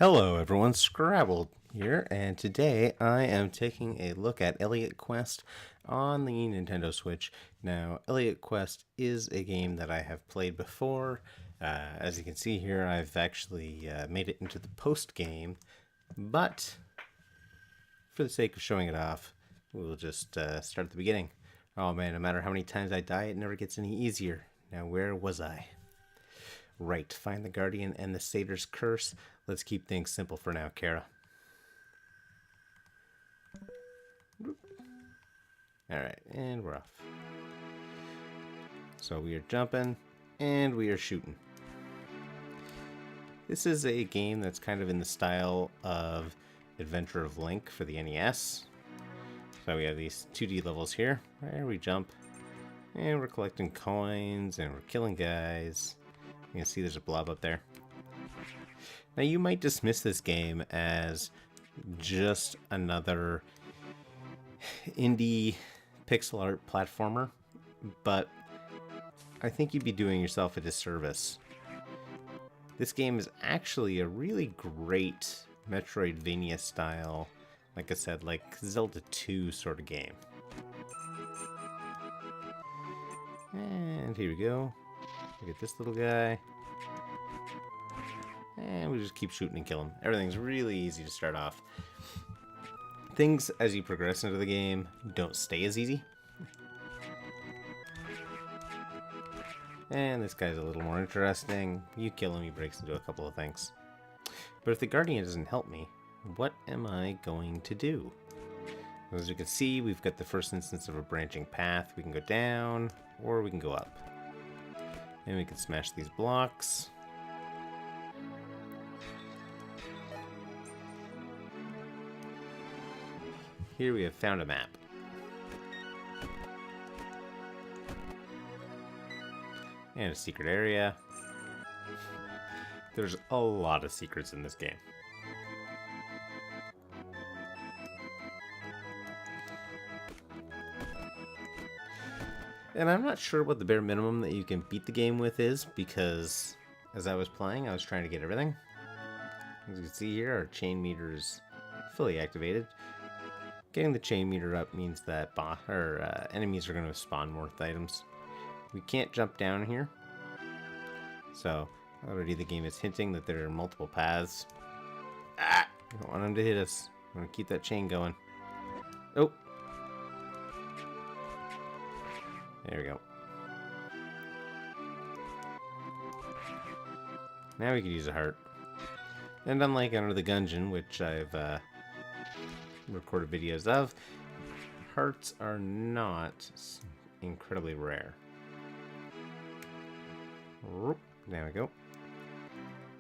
Hello everyone, Scrabble here, and today I am taking a look at Elliot Quest on the Nintendo Switch. Now, Elliot Quest is a game that I have played before. As you can see here, I've actually made it into the post-game, but for the sake of showing it off, we'll just start at the beginning. Oh man, no matter how many times I die, it never gets any easier. Now, where was I? Right, find the Guardian and the Satyr's Curse. Let's keep things simple for now, Kara. Alright, and we're off. So we are jumping, and we are shooting. This is a game that's kind of in the style of Adventure of Link for the NES. So we have these 2D levels here, where we jump, and we're collecting coins, and we're killing guys. You can see there's a blob up there. Now you might dismiss this game as just another indie pixel art platformer, but I think you'd be doing yourself a disservice. This game is actually a really great metroidvania style, like I said, like Zelda 2 sort of game. And here we go. Look at this little guy. And we just keep shooting and kill him. Everything's really easy to start off. Things, as you progress into the game, don't stay as easy. And this guy's a little more interesting. You kill him, he breaks into a couple of things. But if the Guardian doesn't help me, what am I going to do? As you can see, we've got the first instance of a branching path. We can go down, or we can go up. And we can smash these blocks. Here we have found a map. And a secret area. There's a lot of secrets in this game. And I'm not sure what the bare minimum that you can beat the game with is, because as I was playing, I was trying to get everything. As you can see here, our chain meter is fully activated. Getting the chain meter up means that enemies are going to spawn more with items. We can't jump down here. So, already the game is hinting that there are multiple paths. Ah! I don't want him to hit us. I want to keep that chain going. Oh! There we go. Now we can use a heart. And unlike Under the Gungeon, which I've recorded videos of, hearts are not incredibly rare. There we go.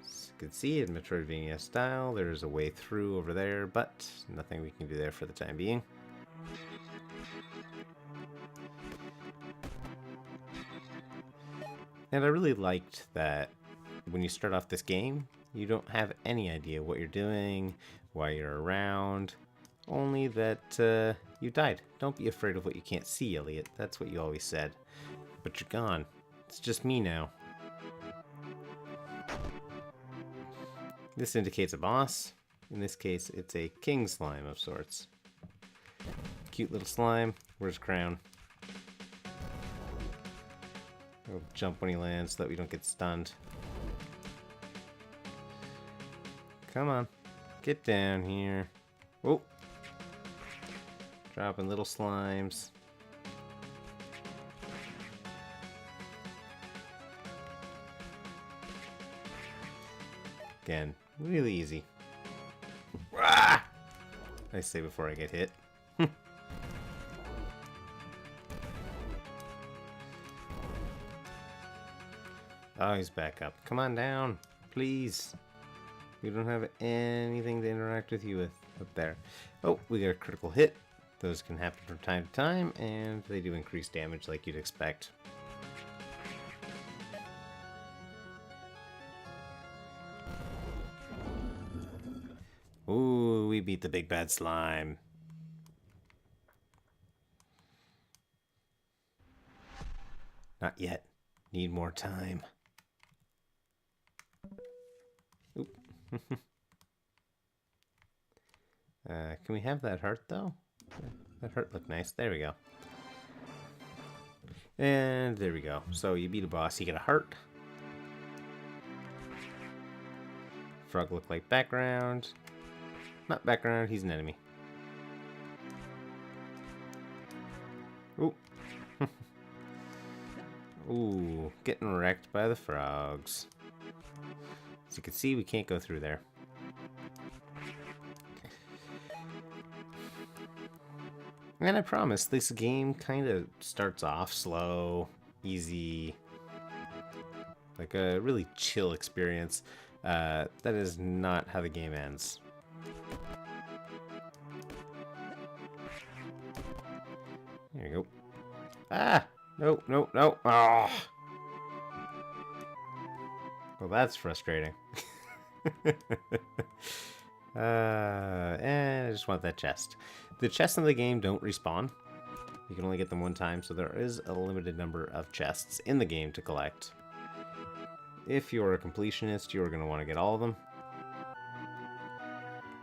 As you can see, in Metroidvania style, there's a way through over there, but nothing we can do there for the time being. And I really liked that when you start off this game, you don't have any idea what you're doing, why you're around, only that you died. Don't be afraid of what you can't see, Elliot. That's what you always said. But you're gone. It's just me now. This indicates a boss. In this case, it's a king slime of sorts. Cute little slime. Where's Crown? He'll jump when he lands so that we don't get stunned. Come on. Get down here. Whoa. Dropping little slimes. Again, really easy. I say before I get hit. Oh, he's back up. Come on down, please. We don't have anything to interact with you with up there. Oh, we got a critical hit. Those can happen from time to time, and they do increase damage like you'd expect. Ooh, we beat the big bad slime. Not yet. Need more time. Oop. Can we have that heart, though? That heart looked nice. There we go. And there we go. So you beat a boss, you get a heart. Frog look like background. Not background, he's an enemy. Ooh. Ooh, getting wrecked by the frogs. As you can see, we can't go through there. And I promise, this game kind of starts off slow, easy, like a really chill experience. That is not how the game ends. There you go. Ah! No, no, no. Oh. Well, that's frustrating. And I just want that chest. The chests in the game don't respawn. You can only get them one time, so there is a limited number of chests in the game to collect. If you're a completionist, you're going to want to get all of them.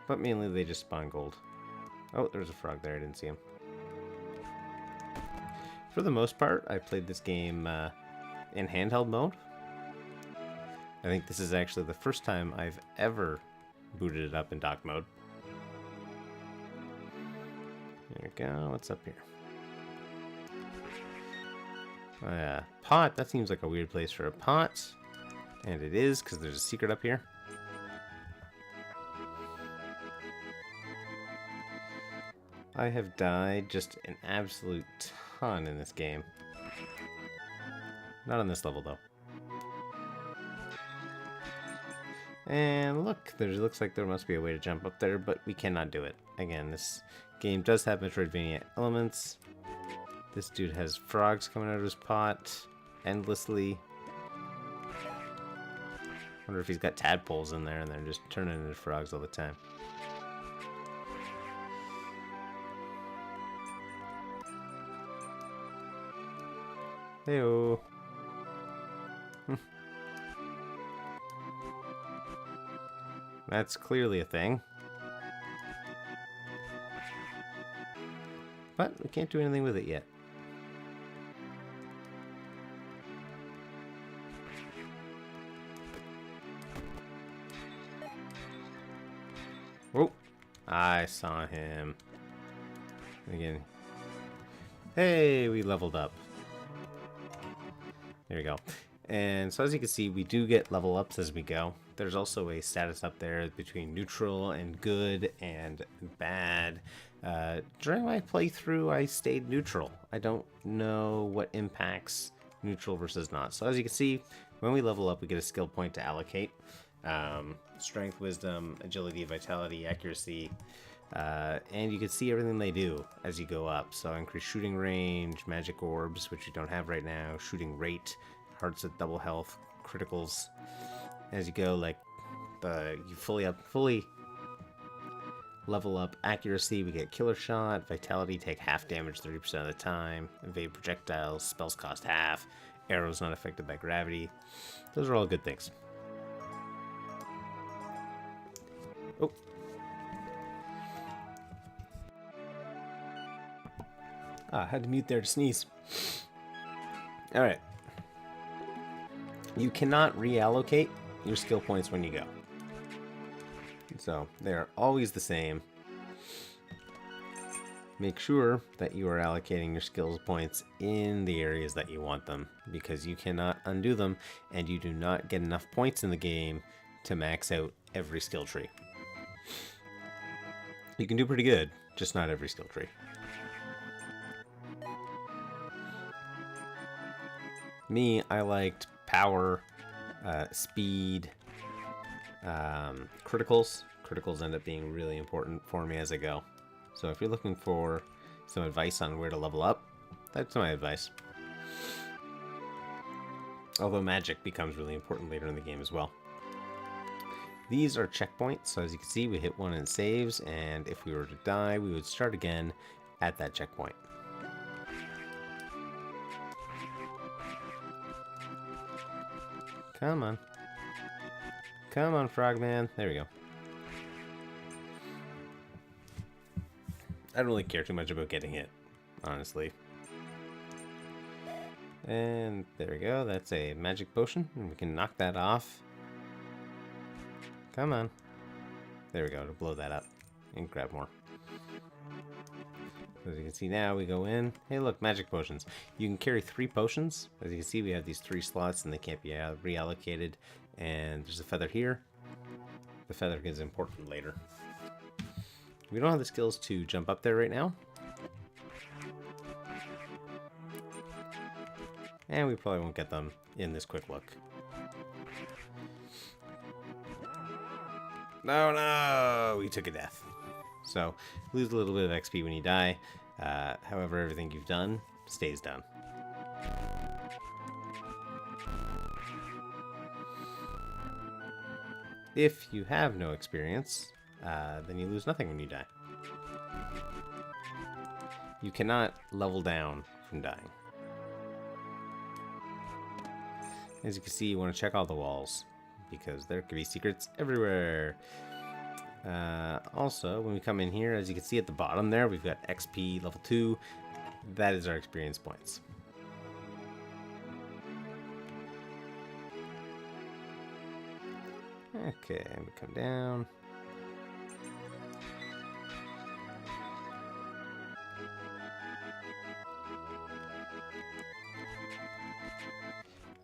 But mainly they just spawn gold. Oh, there's a frog there. I didn't see him. For the most part, I played this game in handheld mode. I think this is actually the first time I've ever booted it up in dock mode. There we go. What's up here? Oh, yeah. Pot. That seems like a weird place for a pot. And it is, because there's a secret up here. I have died just an absolute ton in this game. Not on this level, though. And look, there looks like there must be a way to jump up there, but we cannot do it. Again, this game does have metroidvania elements. This dude has frogs coming out of his pot endlessly. Wonder if he's got tadpoles in there and they're just turning into frogs all the time. Heyo. That's clearly a thing. But we can't do anything with it yet. Oh, I saw him. Again. Hey, we leveled up. There we go. And so as you can see, we do get level ups as we go. There's also a status up there between neutral and good and bad. During my playthrough, I stayed neutral. I don't know what impacts neutral versus not. So as you can see, when we level up, we get a skill point to allocate. Strength, wisdom, agility, vitality, accuracy. And you can see everything they do as you go up. So increase shooting range, magic orbs, which you don't have right now, shooting rate, hearts at double health, criticals. As you go, like you fully level up accuracy, we get killer shot, vitality take half damage 30% of the time, evade projectiles, spells cost half, arrows not affected by gravity. Those are all good things. Oh. I had to mute there to sneeze. Alright. You cannot reallocate your skill points when you go. So, they're always the same. Make sure that you are allocating your skills points in the areas that you want them, because you cannot undo them, and you do not get enough points in the game to max out every skill tree. You can do pretty good, just not every skill tree. Me, I liked power, speed, criticals. Criticals end up being really important for me as I go. So if you're looking for some advice on where to level up, that's my advice. Although magic becomes really important later in the game as well. These are checkpoints, so as you can see, we hit one and it saves, and if we were to die, we would start again at that checkpoint. Come on. Come on, Frogman. There we go. I don't really care too much about getting hit, honestly. And there we go. That's a magic potion, and we can knock that off. Come on. There we go, to blow that up and grab more. As you can see now, we go in. Hey, look, magic potions. You can carry 3 potions. As you can see, we have these 3 slots, and they can't be reallocated. And there's a feather here. The feather is important later. We don't have the skills to jump up there right now. And we probably won't get them in this quick look. No, we took a death. So, lose a little bit of XP when you die. However, everything you've done stays done. If you have no experience, then you lose nothing when you die. You cannot level down from dying. As you can see, you want to check all the walls, because there could be secrets everywhere. Also, when we come in here, as you can see at the bottom there, we've got XP level 2. That is our experience points. Okay, and we come down.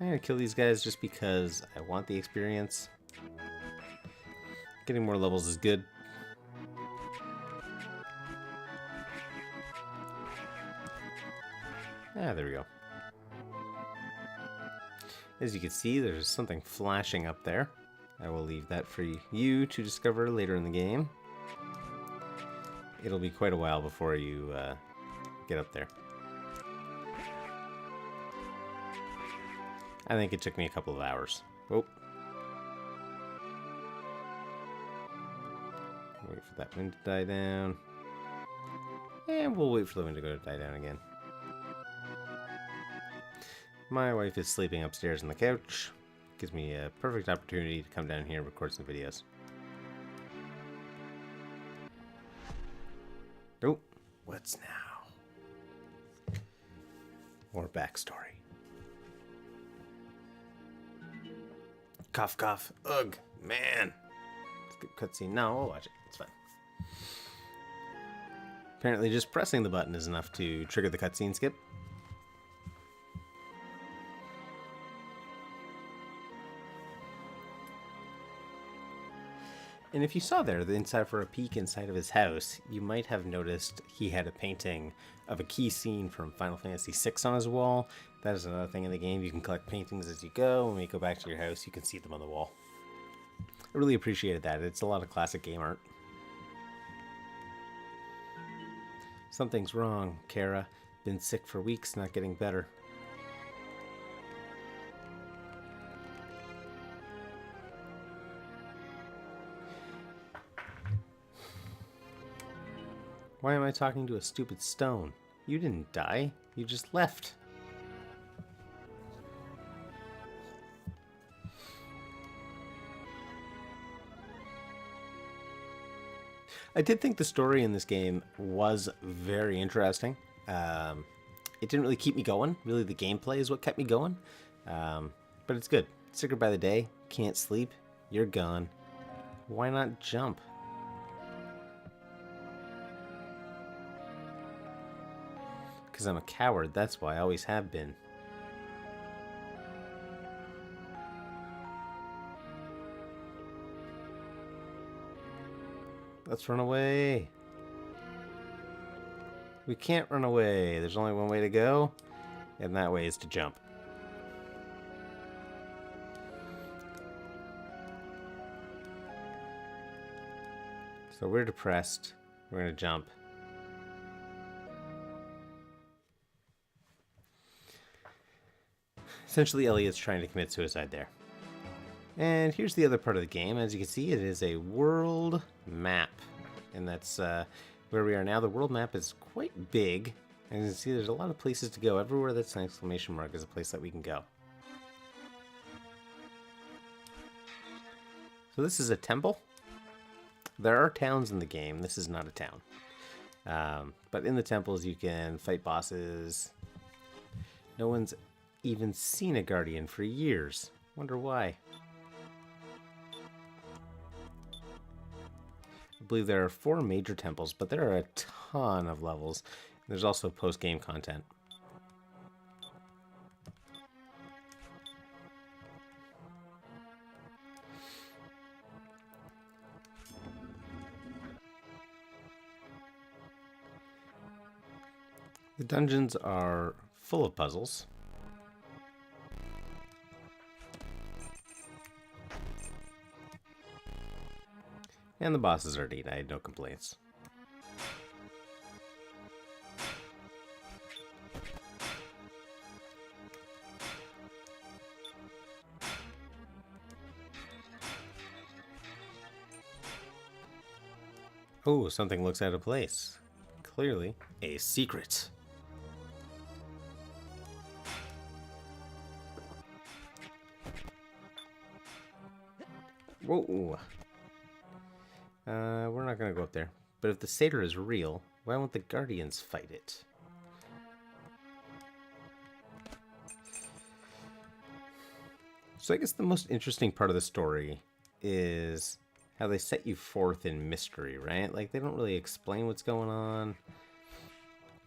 I'm gonna kill these guys just because I want the experience. Getting more levels is good. Ah, there we go. As you can see, there's something flashing up there. I will leave that for you to discover later in the game. It'll be quite a while before you get up there. I think it took me a couple of hours. Oh. Wait for that wind to die down. And we'll wait for the wind to die down again. My wife is sleeping upstairs on the couch. Gives me a perfect opportunity to come down here and record some videos. Oh, what's now? More backstory. Cough, cough. Ugh, man. Skip cutscene. No, we'll watch it. It's fine. Apparently just pressing the button is enough to trigger the cutscene skip. And if you saw there, the inside for a peek inside of his house, you might have noticed he had a painting of a key scene from Final Fantasy VI on his wall. That is another thing in the game. You can collect paintings as you go. When you go back to your house, you can see them on the wall. I really appreciated that. It's a lot of classic game art. Something's wrong, Kara. Been sick for weeks, not getting better. Why am I talking to a stupid stone? You didn't die. You just left. I did think the story in this game was very interesting. It didn't really keep me going. Really, the gameplay is what kept me going. But it's good. Sicker by the day. Can't sleep. You're gone. Why not jump? Because I'm a coward, that's why I always have been. Let's run away. We can't run away. There's only one way to go, and that way is to jump. So we're depressed. We're going to jump. Essentially, Elliot's trying to commit suicide there. And here's the other part of the game. As you can see, it is a world map. And that's where we are now. The world map is quite big. And you can see there's a lot of places to go. Everywhere that's an exclamation mark is a place that we can go. So this is a temple. There are towns in the game. This is not a town. But in the temples, you can fight bosses. No one's even seen a guardian for years. Wonder why. I believe there are 4 major temples, but there are a ton of levels. There's also post-game content. The dungeons are full of puzzles. And the bosses are neat. I had no complaints. Oh, something looks out of place. Clearly, a secret. Whoa. We're not going to go up there. But if the satyr is real, why won't the guardians fight it? So I guess the most interesting part of the story is how they set you forth in mystery, right? Like, they don't really explain what's going on.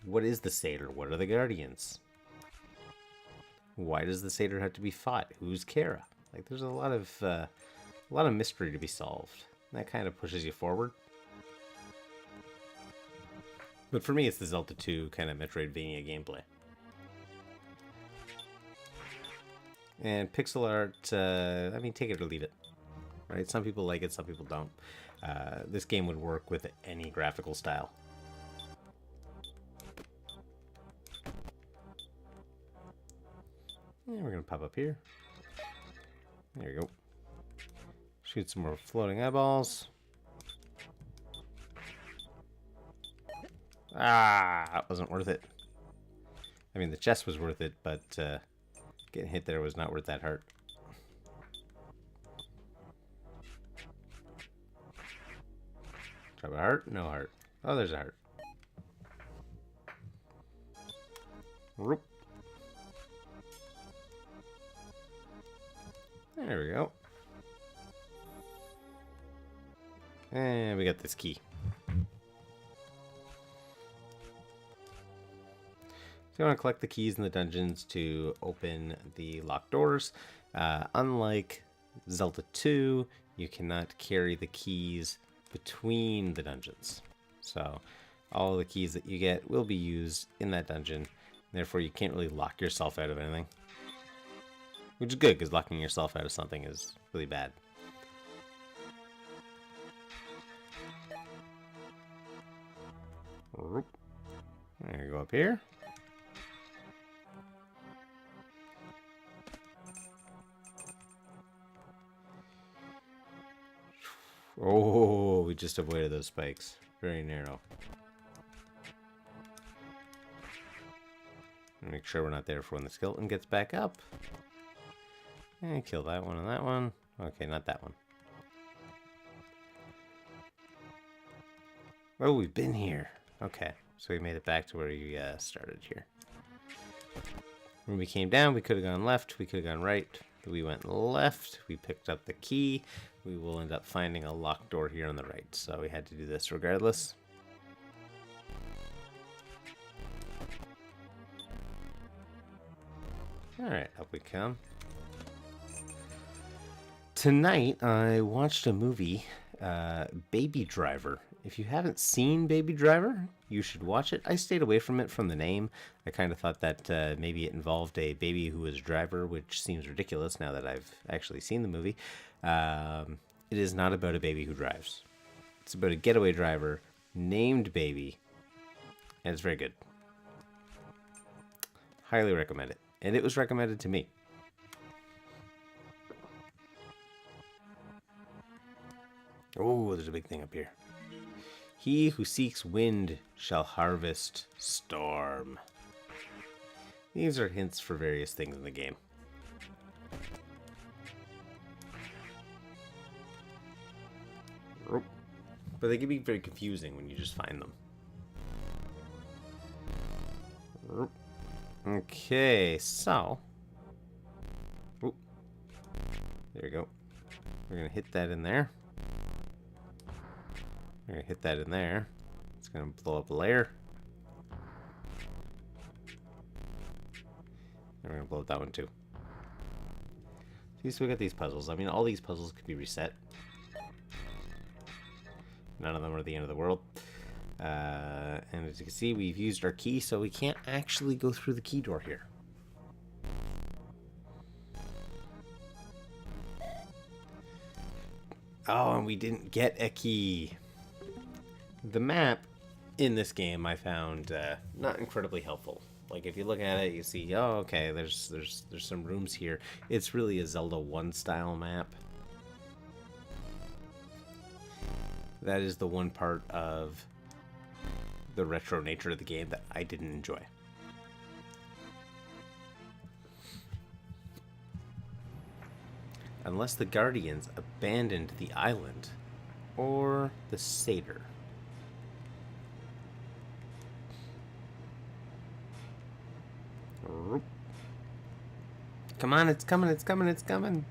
What is the satyr? What are the guardians? Why does the satyr have to be fought? Who's Kara? Like, there's a lot of mystery to be solved. And that kind of pushes you forward. But for me, it's the Zelda 2 kind of metroidvania gameplay. And pixel art, I mean, take it or leave it. Right? Some people like it, some people don't. This game would work with any graphical style. And we're going to pop up here. There you go. Shoot some more floating eyeballs. Ah, that wasn't worth it. I mean, the chest was worth it, but getting hit there was not worth that heart. Drop a heart? No heart. Oh, there's a heart. Whoop. There we go. And we got this key. So you want to collect the keys in the dungeons to open the locked doors. Unlike Zelda 2, you cannot carry the keys between the dungeons. So all the keys that you get will be used in that dungeon. Therefore, you can't really lock yourself out of anything. Which is good, because locking yourself out of something is really bad. There you go up here. Oh, we just avoided those spikes. Very narrow. Make sure we're not there for when the skeleton gets back up. And kill that one and that one. Okay, not that one. Oh, we've been here. Okay, so we made it back to where you started here. When we came down, we could have gone left, we could have gone right. We went left, we picked up the key. We will end up finding a locked door here on the right, so we had to do this regardless. Alright, up we come. Tonight, I watched a movie, Baby Driver. If you haven't seen Baby Driver, you should watch it. I stayed away from it from the name. I kind of thought that maybe it involved a baby who was a driver, which seems ridiculous now that I've actually seen the movie. It is not about a baby who drives. It's about a getaway driver named Baby, and it's very good. Highly recommend it. And it was recommended to me. Oh, there's a big thing up here. He who seeks wind shall harvest storm. These are hints for various things in the game. But they can be very confusing when you just find them. Okay, so... Oop. There you go. We're going to hit that in there. We're going to hit that in there. It's going to blow up a layer. And we're going to blow up that one too. So we got these puzzles. I mean, all these puzzles could be reset. None of them are the end of the world. And as you can see, we've used our key, so we can't actually go through the key door here. Oh, and we didn't get a key. The map in this game I found not incredibly helpful. Like, if you look at it, you see, oh, okay, there's some rooms here. It's really a Zelda 1 style map. That is the one part of the retro nature of the game that I didn't enjoy. Unless the Guardians abandoned the island or the satyr. Come on, it's coming, it's coming, it's coming.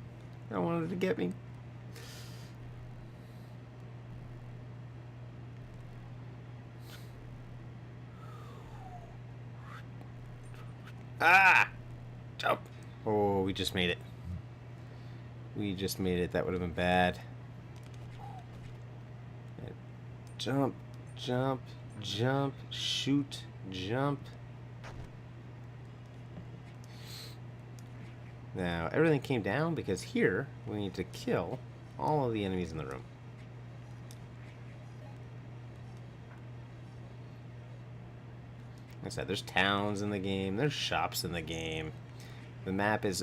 I don't want it to get me. Ah! Jump! Oh, we just made it. We just made it. That would have been bad. Jump, jump, jump, shoot, jump. Now, everything came down because here we need to kill all of the enemies in the room. Like I said, there's towns in the game, there's shops in the game. The map is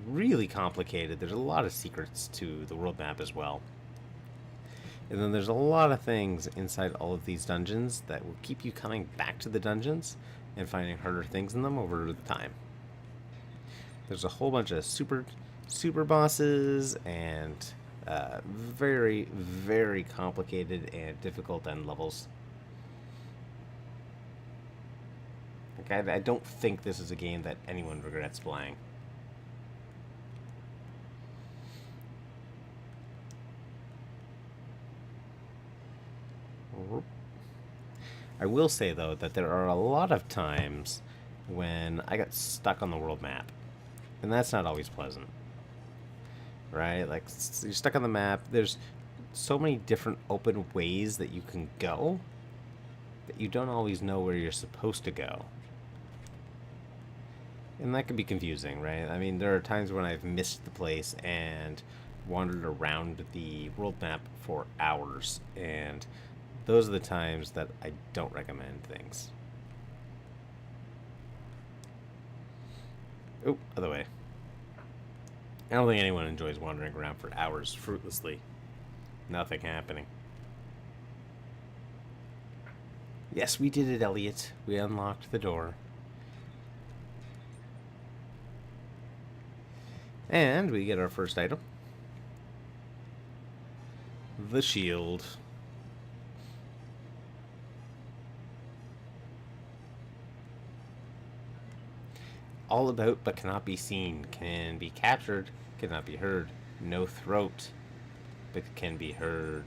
really complicated. There's a lot of secrets to the world map as well. And then there's a lot of things inside all of these dungeons that will keep you coming back to the dungeons and finding harder things in them over the time. There's a whole bunch of super bosses and very, very complicated and difficult end levels. Like, I don't think this is a game that anyone regrets playing. I will say, though, that there are a lot of times when I got stuck on the world map. And that's not always pleasant. Right? Like, you're stuck on the map. There's so many different open ways that you can go that you don't always know where you're supposed to go. And that can be confusing, right? I mean, there are times when I've missed the place and wandered around the world map for hours. And those are the times that I don't recommend things. Oh, other way. I don't think anyone enjoys wandering around for hours fruitlessly. Nothing happening. Yes, we did it, Elliot. We unlocked the door. And we get our first item. The shield. All about but cannot be seen. Can be captured, cannot be heard. No throat, but can be heard.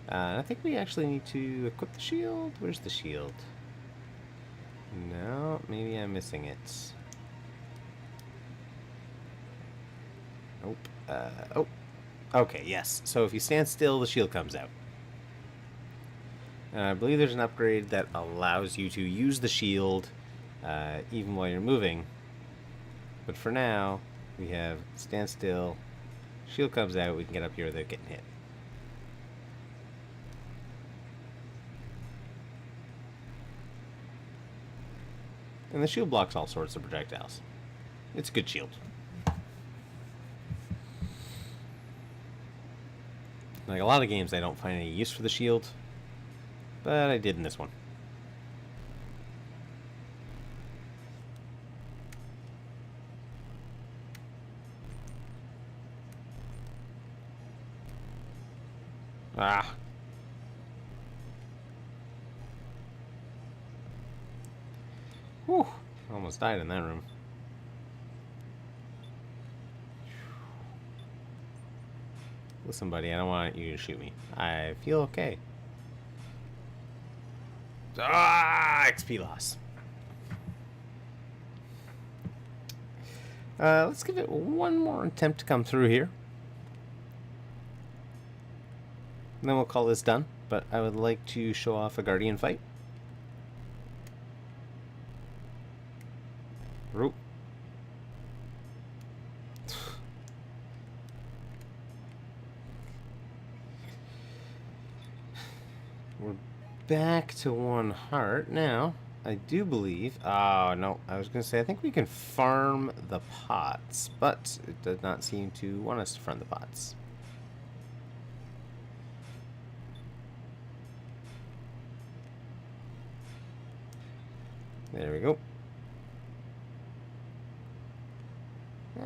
I think we actually need to equip the shield. Where's the shield? No, maybe I'm missing it. Nope. Oh. Okay, yes. So if you stand still, the shield comes out. And I believe there's an upgrade that allows you to use the shield even while you're moving. But for now, we have stand still, shield comes out, we can get up here without getting hit. And the shield blocks all sorts of projectiles. It's a good shield. Like a lot of games, I don't find any use for the shield, but I did in this one. Ah. Whew, almost died in that room. Listen, buddy, I don't want you to shoot me. I feel okay. Ah, XP loss. Let's give it one more attempt to come through here. And then we'll call this done. But I would like to show off a Guardian fight. Roop. We're back to 1 heart now. I do believe. Oh no, I was gonna say I think we can farm the pots, but it does not seem to want us to farm the pots. There we go.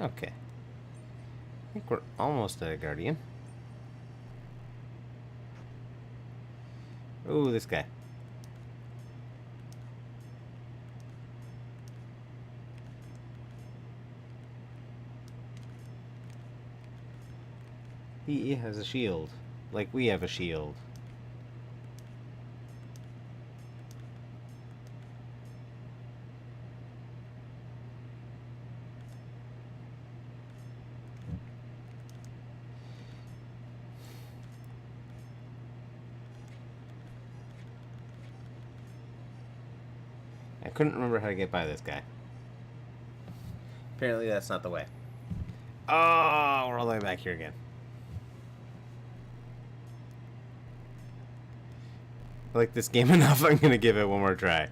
Okay. I think we're almost at a Guardian. Oh, this guy. He has a shield, like we have a shield. I couldn't remember how to get by this guy. Apparently that's not the way. Oh, we're all the way back here again. I like this game enough, I'm gonna give it one more try.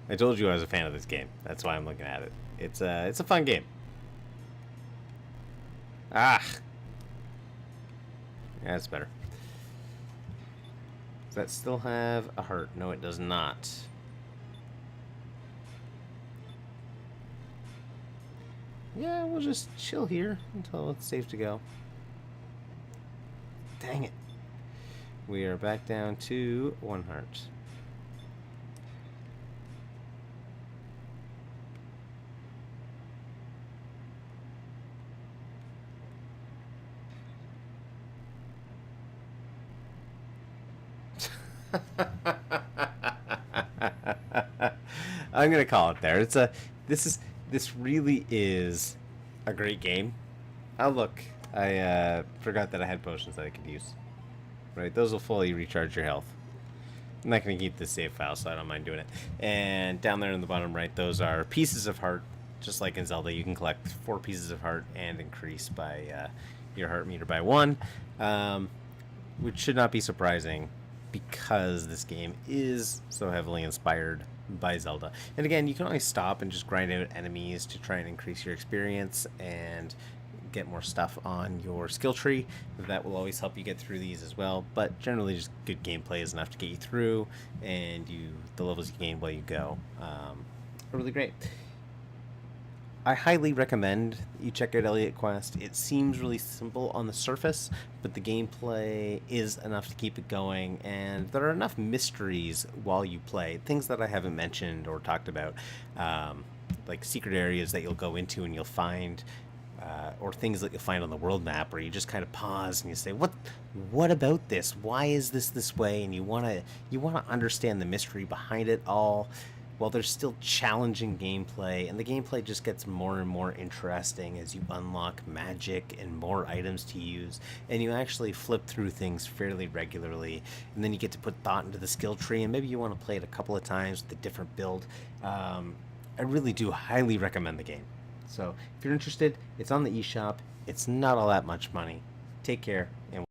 I told you I was a fan of this game. That's why I'm looking at it. It's a fun game. Ah! Yeah, that's better. Does that still have a heart? No, it does not. Yeah, we'll just chill here until it's safe to go. Dang it. We are back down to 1 heart. I'm gonna call it there. This really is a great game. Oh look, I forgot that I had potions that I could use. Right, those will fully recharge your health. I'm not gonna keep this save file, so I don't mind doing it. And down there in the bottom right, those are pieces of heart. Just like in Zelda, you can collect 4 pieces of heart and increase by your heart meter by 1, which should not be surprising because this game is so heavily inspired by Zelda. And again, you can always stop and just grind out enemies to try and increase your experience and get more stuff on your skill tree. That will always help you get through these as well, but generally just good gameplay is enough to get you through, and the levels you gain while you go are really great. I highly recommend you check out Elliot Quest. It seems really simple on the surface, but the gameplay is enough to keep it going, and there are enough mysteries while you play, things that I haven't mentioned or talked about, like secret areas that you'll go into and you'll find, or things that you'll find on the world map where you just kind of pause and you say, what about this? Why is this way? And you want to understand the mystery behind it all. Well, there's still challenging gameplay, and the gameplay just gets more and more interesting as you unlock magic and more items to use, and you actually flip through things fairly regularly, and then you get to put thought into the skill tree, and maybe you want to play it a couple of times with a different build. I really do highly recommend the game. So if you're interested, it's on the eShop. It's not all that much money. Take care, and